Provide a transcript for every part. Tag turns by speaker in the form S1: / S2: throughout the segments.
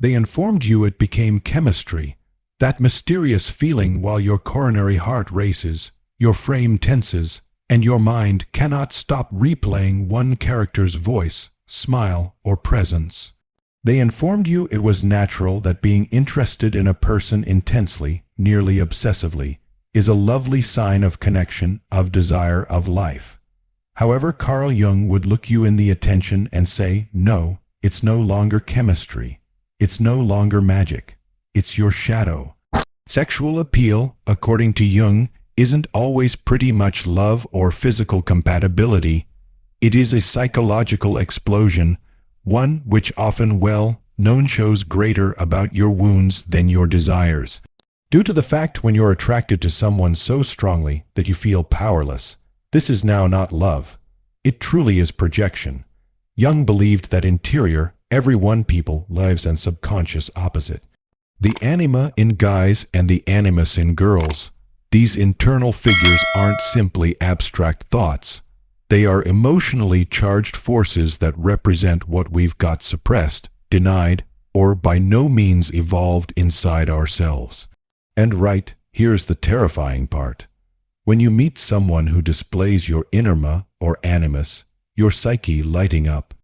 S1: They informed you it became chemistry, that mysterious feeling while your coronary heart races, your frame tenses, and your mind cannot stop replaying one character's voice, smile, or presence. They informed you it was natural that being interested in a person intensely, nearly obsessively, is a lovely sign of connection, of desire, of life. However, Carl Jung would look you in the attention and say, no, it's no longer chemistry. It's no longer magic. It's your shadow. Sexual appeal, according to Jung, isn't always pretty much love or physical compatibility. It is a psychological explosion, one which often well-known shows greater about your wounds than your desires. Due to the fact when you're attracted to someone so strongly that you feel powerless, this is now not love. It truly is projection. Jung believed that interior, every one people lives and subconscious opposite. The anima in guys and the animus in girls. These internal figures aren't simply abstract thoughts. They are emotionally charged forces that represent what we've got suppressed, denied, or by no means evolved inside ourselves. And right, here's the terrifying part. When you meet someone who displays your anima or animus, your psyche lighting up.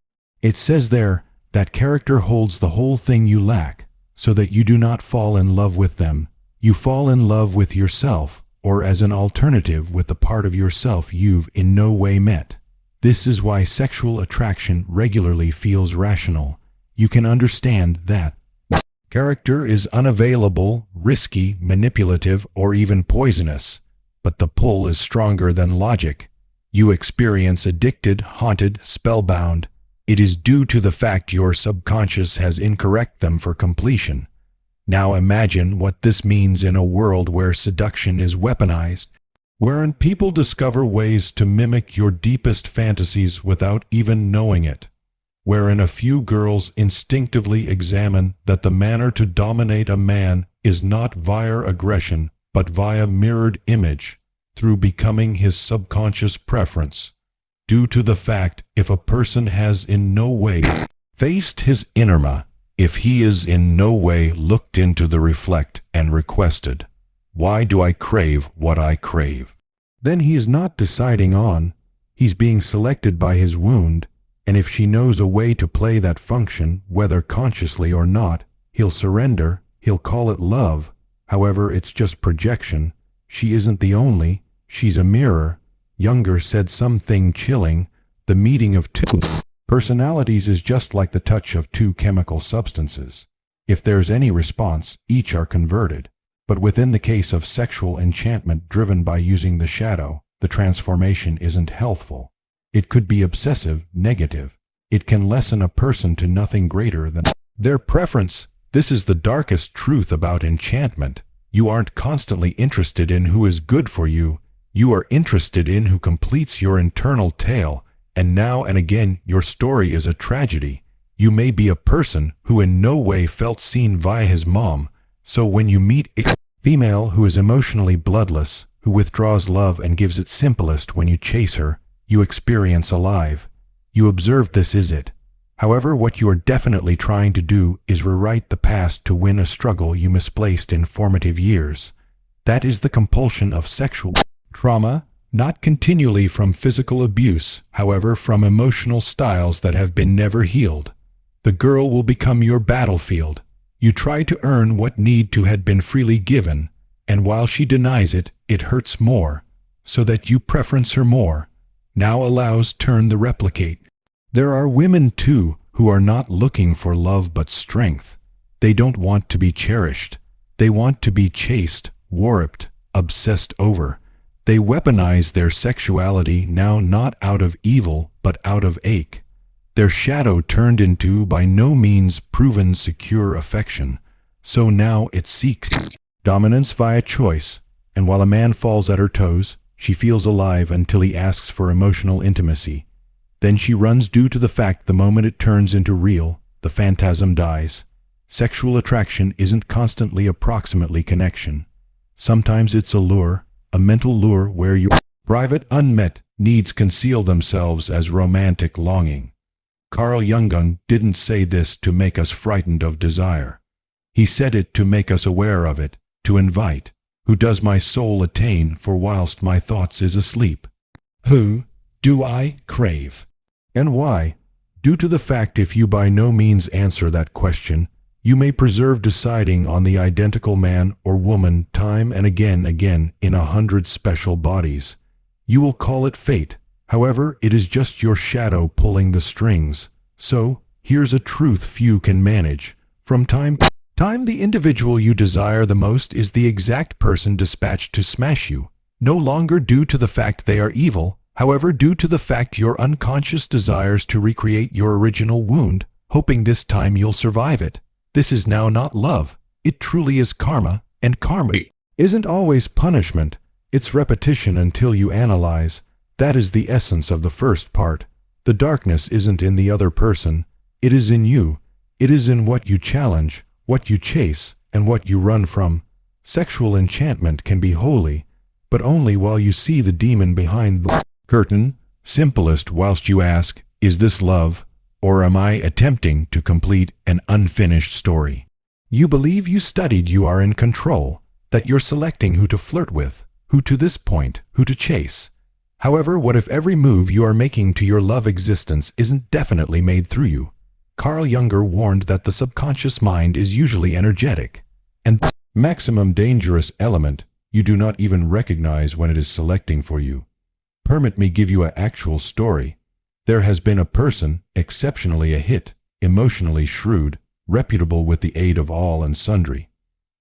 S1: It says there, that character holds the whole thing you lack, so that you do not fall in love with them. You fall in love with yourself, or as an alternative with the part of yourself you've in no way met. This is why sexual attraction regularly feels rational. You can understand that character is unavailable, risky, manipulative, or even poisonous, but the pull is stronger than logic. You experience addicted, haunted, spellbound. It is due to the fact your subconscious has incorrect them for completion. Now imagine what this means in a world where seduction is weaponized, wherein people discover ways to mimic your deepest fantasies without even knowing it, wherein a few girls instinctively examine that the manner to dominate a man is not via aggression, but via mirrored image, through becoming his subconscious preference, due to the fact if a person has in no way faced his anima, if he is in no way looked into the reflect and requested, why do I crave what I crave? Then he is not deciding on, he's being selected by his wound, and if she knows a way to play that function, whether consciously or not, he'll surrender, he'll call it love. However, it's just projection. She isn't the only, she's a mirror. Younger said something chilling, the meeting of two personalities is just like the touch of two chemical substances. If there's any response, each are converted. But within the case of sexual enchantment driven by using the shadow, the transformation isn't healthful. It could be obsessive, negative. It can lessen a person to nothing greater than their preference. This is the darkest truth about enchantment. You aren't constantly interested in who is good for you. You are interested in who completes your internal tale. And now and again, your story is a tragedy. You may be a person who in no way felt seen via his mom. So when you meet a female who is emotionally bloodless, who withdraws love and gives it simplest when you chase her, you experience alive. You observe this is it. However, what you are definitely trying to do is rewrite the past to win a struggle you misplaced in formative years. That is the compulsion of sexual trauma. Not continually from physical abuse, however from emotional styles that have been never healed. The girl will become your battlefield. You try to earn what need to had been freely given, and while she denies it, it hurts more, so that you preference her more. Now allows turn the replicate. There are women too who are not looking for love but strength. They don't want to be cherished. They want to be chased, warped, obsessed over. They weaponize their sexuality now not out of evil, but out of ache. Their shadow turned into by no means proven secure affection. So now it seeks dominance via choice, and while a man falls at her toes, she feels alive until he asks for emotional intimacy. Then she runs due to the fact the moment it turns into real, the phantasm dies. Sexual attraction isn't constantly approximately connection. Sometimes it's a lure, a mental lure where your private unmet needs conceal themselves as romantic longing. Carl Jung didn't say this to make us frightened of desire. He said it to make us aware of it, to invite, who does my soul attain for whilst my thoughts is asleep? Who do I crave? And why? Due to the fact if you by no means answer that question, you may preserve deciding on the identical man or woman time and again in 100 special bodies. You will call it fate. However, it is just your shadow pulling the strings. So, here's a truth few can manage. From time to time, the individual you desire the most is the exact person dispatched to smash you. No longer due to the fact they are evil, however, due to the fact your unconscious desires to recreate your original wound, hoping this time you'll survive it. This is now not love. It truly is karma, and karma isn't always punishment. It's repetition until you analyze. That is the essence of the first part. The darkness isn't in the other person. It is in you. It is in what you challenge, what you chase, and what you run from. Sexual enchantment can be holy, but only while you see the demon behind the curtain. Simplest whilst you ask, is this love, or am I attempting to complete an unfinished story? You believe you studied you are in control, that you're selecting who to flirt with, who to this point, who to chase. However, what if every move you are making to your love existence isn't definitely made through you? Carl Jung warned that the subconscious mind is usually energetic, and the maximum dangerous element you do not even recognize when it is selecting for you. Permit me give you an actual story. There has been a person, exceptionally a hit, emotionally shrewd, reputable with the aid of all and sundry.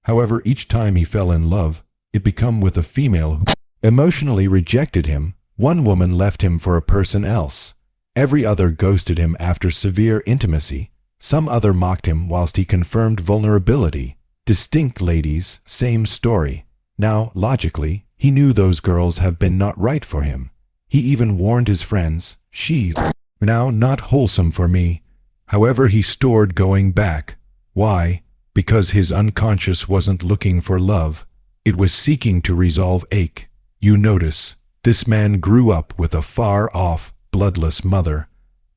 S1: However, each time he fell in love, it became with a female who emotionally rejected him. One woman left him for a person else. Every other ghosted him after severe intimacy. Some other mocked him whilst he confirmed vulnerability. Distinct ladies, same story. Now, logically, he knew those girls have been not right for him. He even warned his friends, she's now not wholesome for me. However, he stored going back. Why? Because his unconscious wasn't looking for love. It was seeking to resolve ache. You notice, this man grew up with a far-off, bloodless mother,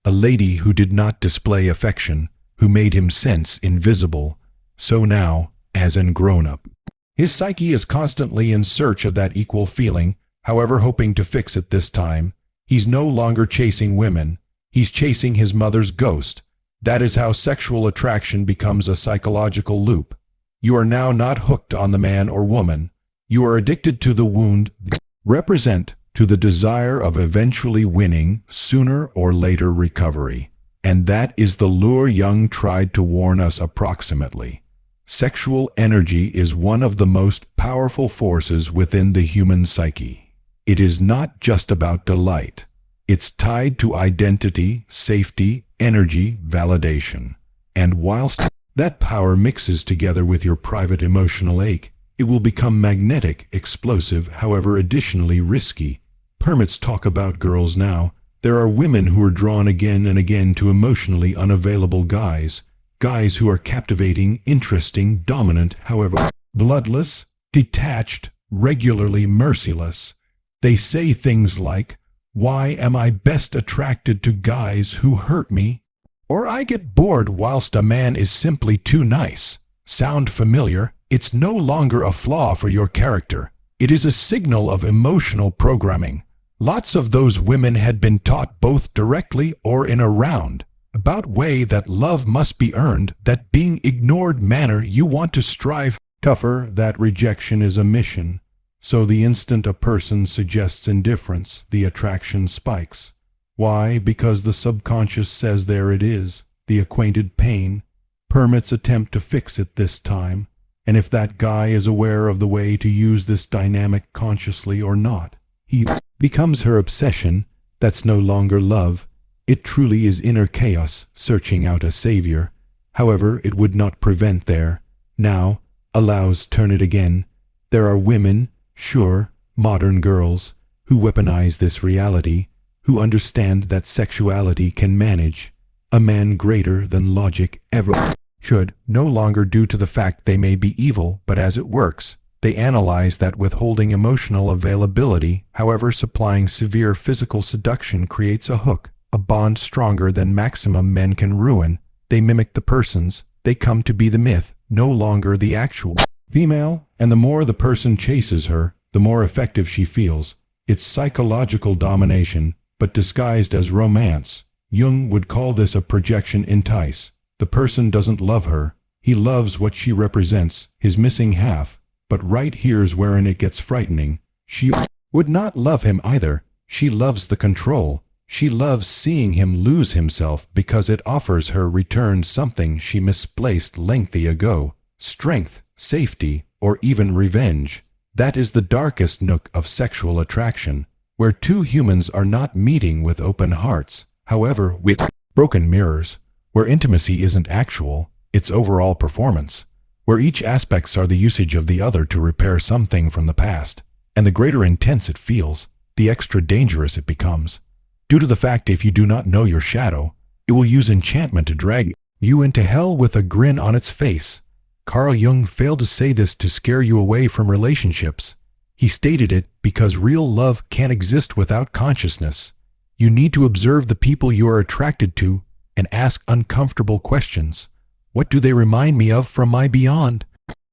S1: a lady who did not display affection, who made him sense invisible. So now, as an grown-up, his psyche is constantly in search of that equal feeling, however hoping to fix it this time. He's no longer chasing women, he's chasing his mother's ghost. That is how sexual attraction becomes a psychological loop. You are now not hooked on the man or woman. You are addicted to the wound they represent, to the desire of eventually winning, sooner or later recovery. And that is the lure Jung tried to warn us approximately. Sexual energy is one of the most powerful forces within the human psyche. It is not just about delight. It's tied to identity, safety, energy, validation. And whilst that power mixes together with your private emotional ache, it will become magnetic, explosive, however additionally risky. Permits talk about girls now. There are women who are drawn again and again to emotionally unavailable guys. Guys who are captivating, interesting, dominant, however bloodless, detached, regularly merciless. They say things like, "Why am I best attracted to guys who hurt me?" Or "I get bored whilst a man is simply too nice." Sound familiar? It's no longer a flaw for your character. It is a signal of emotional programming. Lots of those women had been taught both directly or in a round about way that love must be earned, that being ignored manner you want to strive tougher, that rejection is a mission. So the instant a person suggests indifference, the attraction spikes. Why? Because the subconscious says there it is, the acquainted pain. Permits attempt to fix it this time, and if that guy is aware of the way to use this dynamic consciously or not, he becomes her obsession. That's no longer love. It truly is inner chaos searching out a savior. However, it would not prevent there. Now, allows turn it again. There are women, sure, modern girls, who weaponize this reality, who understand that sexuality can manage. A man greater than logic ever should, no longer due to the fact they may be evil, but as it works. They analyze that withholding emotional availability, however supplying severe physical seduction creates a hook. a bond stronger than maximum men can ruin. They mimic the persons, they come to be the myth, no longer the actual female, and the more the person chases her, the more effective she feels. It's psychological domination, but disguised as romance. Jung would call this a projection entice. The person doesn't love her, he loves what she represents, his missing half. But right here's wherein it gets frightening. She would not love him either. She loves the control. She loves seeing him lose himself because it offers her return something she misplaced lengthy ago. Strength, safety, or even revenge. That is the darkest nook of sexual attraction, where two humans are not meeting with open hearts, however, with broken mirrors, where intimacy isn't actual, it's overall performance, where each aspects are the usage of the other to repair something from the past, and the greater intense it feels, the extra dangerous it becomes. Due to the fact if you do not know your shadow, it will use enchantment to drag you into hell with a grin on its face. Carl Jung failed to say this to scare you away from relationships. He stated it because real love can't exist without consciousness. You need to observe the people you are attracted to and ask uncomfortable questions. What do they remind me of from my beyond?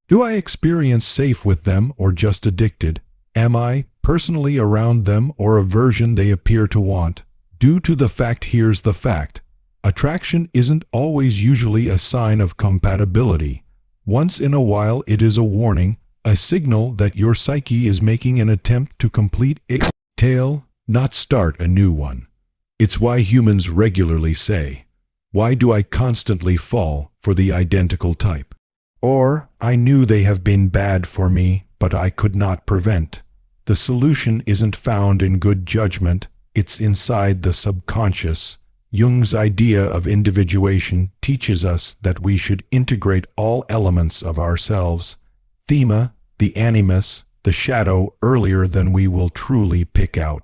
S1: Do I experience safe with them or just addicted? Am I personally around them or a version they appear to want? Due to the fact, here's the fact. Attraction isn't always usually a sign of compatibility. Once in a while it is a warning, a signal that your psyche is making an attempt to complete a tale, not start a new one. It's why humans regularly say, "Why do I constantly fall for the identical type?" Or, "I knew they have been bad for me, but I could not prevent." The solution isn't found in good judgment, it's inside the subconscious. Jung's idea of individuation teaches us that we should integrate all elements of ourselves, thema, the animus, the shadow, earlier than we will truly pick out.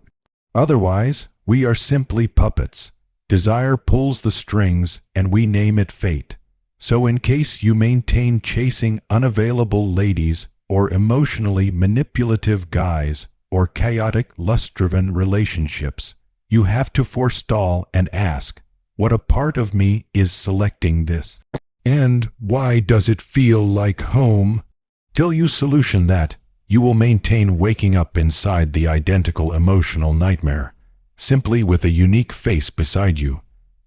S1: Otherwise, we are simply puppets. Desire pulls the strings, and we name it fate. So in case you maintain chasing unavailable ladies, or emotionally manipulative guys, or chaotic lust-driven relationships, you have to forestall and ask, what a part of me is selecting this? And why does it feel like home? Till you solution that, you will maintain waking up inside the identical emotional nightmare, simply with a unique face beside you.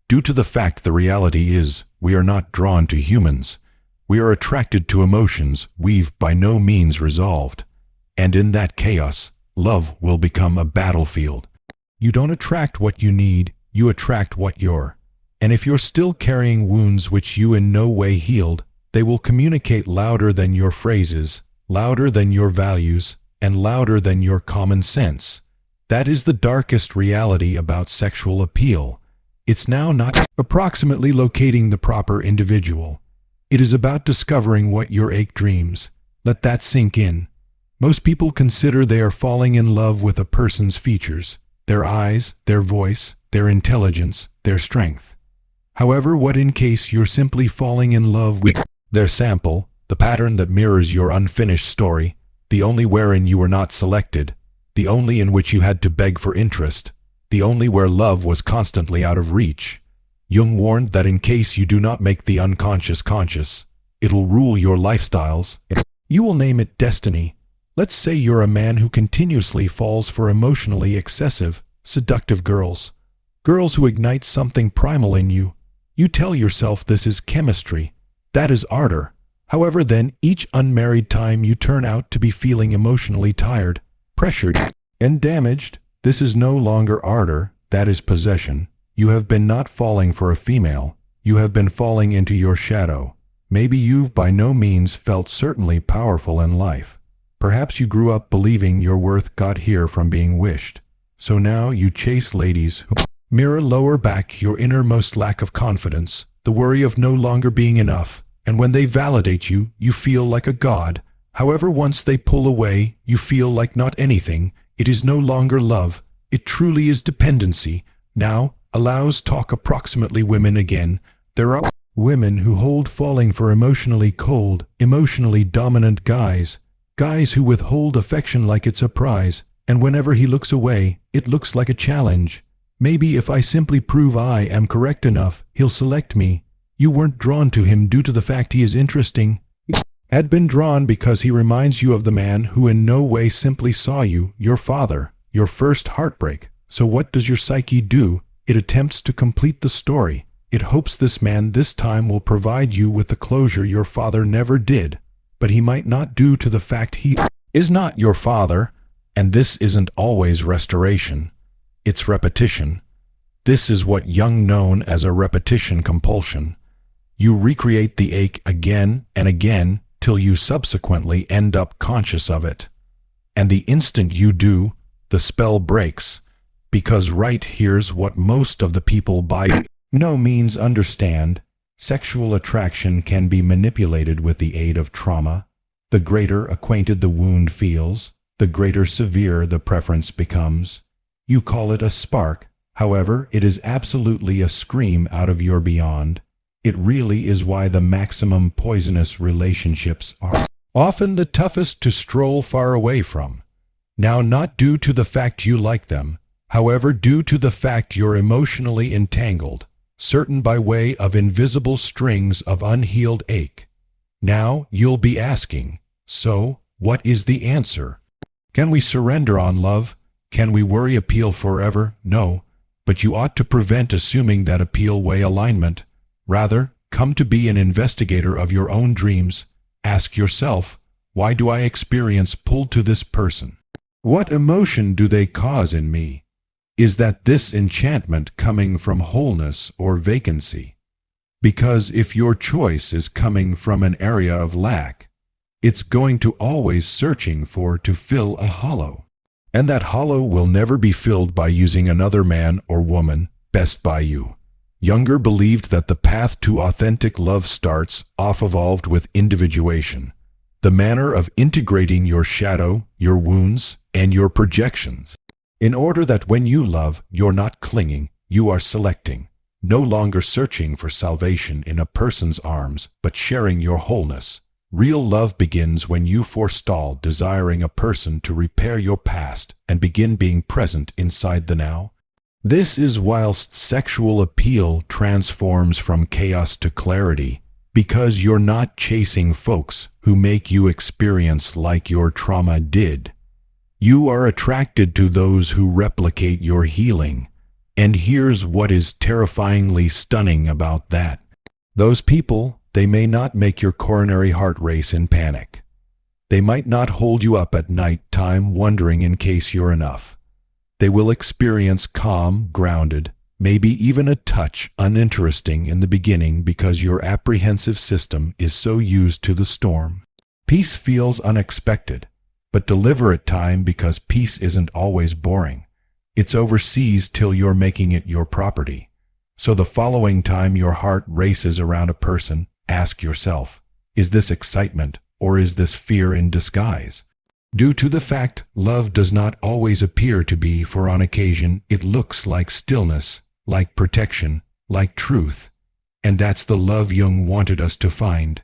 S1: Due to the fact the reality is, we are not drawn to humans. We are attracted to emotions we've by no means resolved. And in that chaos, love will become a battlefield. You don't attract what you need, you attract what you're. And if you're still carrying wounds which you in no way healed, they will communicate louder than your phrases, louder than your values, and louder than your common sense. That is the darkest reality about sexual appeal. It's now not approximately locating the proper individual. It is about discovering what your ache dreams. Let that sink in. Most people consider they are falling in love with a person's features, their eyes, their voice, their intelligence, their strength. However, what in case you're simply falling in love with their sample, the pattern that mirrors your unfinished story, the only wherein you were not selected, the only in which you had to beg for interest, the only where love was constantly out of reach. Jung warned that in case you do not make the unconscious conscious, it'll rule your lifestyles. You will name it destiny. Let's say you're a man who continuously falls for emotionally excessive, seductive girls. Girls who ignite something primal in you. You tell yourself this is chemistry. That is ardor. However, then, each unmarried time you turn out to be feeling emotionally tired, pressured, and damaged, this is no longer ardor, that is possession. You have been not falling for a female, you have been falling into your shadow. Maybe you've by no means felt certainly powerful in life. Perhaps you grew up believing your worth got here from being wished. So now you chase ladies who mirror lower back your innermost lack of confidence, the worry of no longer being enough, and when they validate you, you feel like a god. However, once they pull away, you feel like not anything. It is no longer love, it truly is dependency. Now, allows talk approximately women again. There are women who hold falling for emotionally cold, emotionally dominant guys. Guys who withhold affection like it's a prize, and whenever he looks away, it looks like a challenge. Maybe if I simply prove I am correct enough, he'll select me. You weren't drawn to him due to the fact he is interesting. You had been drawn because he reminds you of the man who in no way simply saw you, your father, your first heartbreak. So what does your psyche do? It attempts to complete the story. It hopes this man this time will provide you with the closure your father never did, but he might not due to the fact he is not your father, and this isn't always restoration. It's repetition. This is what Jung known as a repetition compulsion. You recreate the ache again and again till you subsequently end up conscious of it. And the instant you do, the spell breaks, because right here's what most of the people by no means understand. Sexual attraction can be manipulated with the aid of trauma. The greater acquainted the wound feels, the greater severe the preference becomes. You call it a spark, however, it is absolutely a scream out of your beyond. It really is why the maximum poisonous relationships are often the toughest to stroll far away from. Now, not due to the fact you like them, however, due to the fact you're emotionally entangled, certain by way of invisible strings of unhealed ache. Now, you'll be asking, so, what is the answer? Can we surrender on love? Can we worry appeal forever? No, but you ought to prevent assuming that appeal way alignment. Rather, come to be an investigator of your own dreams. Ask yourself, why do I experience pull to this person? What emotion do they cause in me? Is that this enchantment coming from wholeness or vacancy? Because if your choice is coming from an area of lack, it's going to always searching for to fill a hollow. And that hollow will never be filled by using another man or woman, best by you. Jung believed that the path to authentic love starts off evolved with individuation, the manner of integrating your shadow, your wounds, and your projections, in order that when you love, you're not clinging, you are selecting, no longer searching for salvation in a person's arms, but sharing your wholeness. Real love begins when you forestall desiring a person to repair your past and begin being present inside the now. This is whilst sexual appeal transforms from chaos to clarity, because you're not chasing folks who make you experience like your trauma did. You are attracted to those who replicate your healing. And here's what is terrifyingly stunning about that. Those people, they may not make your coronary heart race in panic. They might not hold you up at night time wondering in case you're enough. They will experience calm, grounded, maybe even a touch uninteresting in the beginning because your apprehensive system is so used to the storm. Peace feels unexpected, but deliberate time because peace isn't always boring. It's overseas till you're making it your property. So the following time your heart races around a person, ask yourself, is this excitement or is this fear in disguise? Due to the fact love does not always appear to be, for on occasion it looks like stillness, like protection, like truth. And that's the love Jung wanted us to find.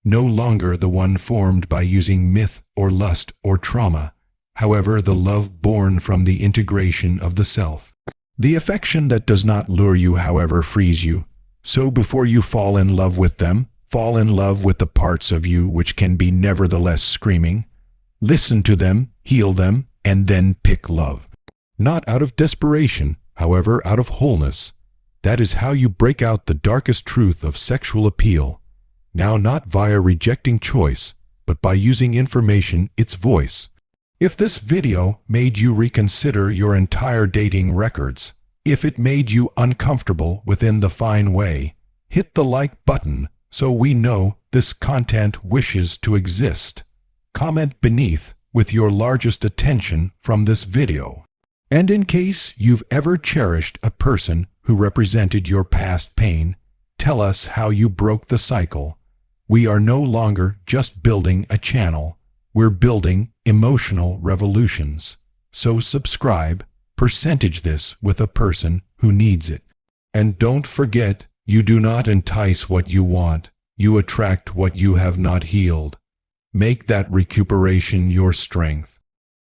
S1: No longer the one formed by using myth or lust or trauma, however the love born from the integration of the self. The affection that does not lure you, however, frees you. So before you fall in love with them, fall in love with the parts of you which can be nevertheless screaming. Listen to them, heal them, and then pick love. Not out of desperation, however, out of wholeness. That is how you break out the darkest truth of sexual appeal. Now not via rejecting choice, but by using information, its voice. If this video made you reconsider your entire dating records, if it made you uncomfortable within the fine way, hit the like button so we know this content wishes to exist. Comment beneath with your largest attention from this video. And in case you've ever cherished a person who represented your past pain, tell us how you broke the cycle. We are no longer just building a channel. We're building emotional revolutions. So subscribe, percentage this with a person who needs it. And don't forget, you do not entice what you want. You attract what you have not healed. Make that recuperation your strength.